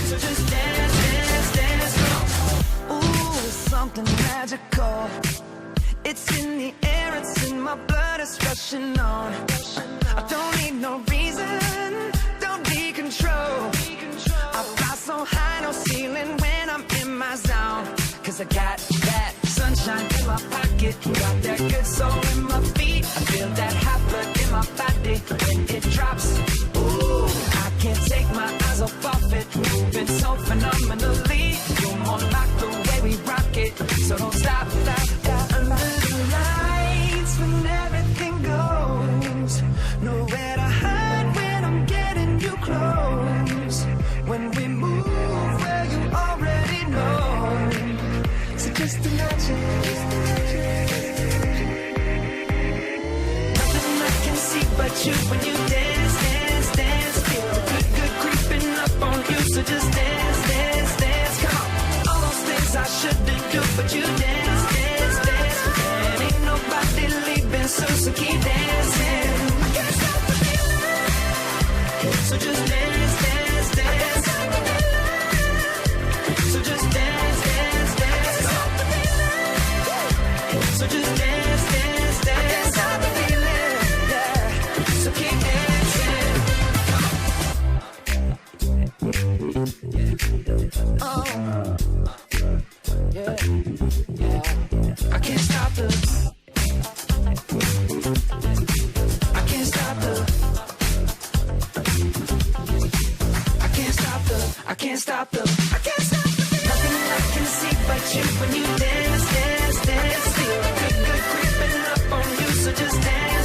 So just dance, dance, dance, come on. Ooh, it's something magical. It's in the air, it's in my blood, it's rushing on. I don't need no reason, don't need control. I fly so high, no ceiling when I'm in my zone. Cause I got that sunshine in my pocket, got that good soul in my feet. I feel that hot blood in my body when it drops. Ooh, I can't take my eyes off of it, moving so phenomenally. You're more like the way we rock it, so don't stop, stop, stop. Under the lights when everything goes, nowhere to hide when I'm getting you close. When we move where you already know, so just imagine. Nothing I can see but you when you dance, dance, dance. Feel the good, good creeping up on you, so just dance, dance, dance. Come on, all those things I shouldn't do, but you dance, dance, dance. And ain't nobody leaving soon, so keep dancing. I can't stop the feeling, so just dance, dance, dance. So just dance, dance, dance. So just dance, dance, dance. I can't stop the feeling, yeah. So keep dancing. Oh, yeah, yeah. I can't stop the. I can't stop the. I can't stop the. I can't stop the. I can't stop the. Nothing I can see but you when you dance, dance, dance. Feel good, good creeping up on you, so just dance.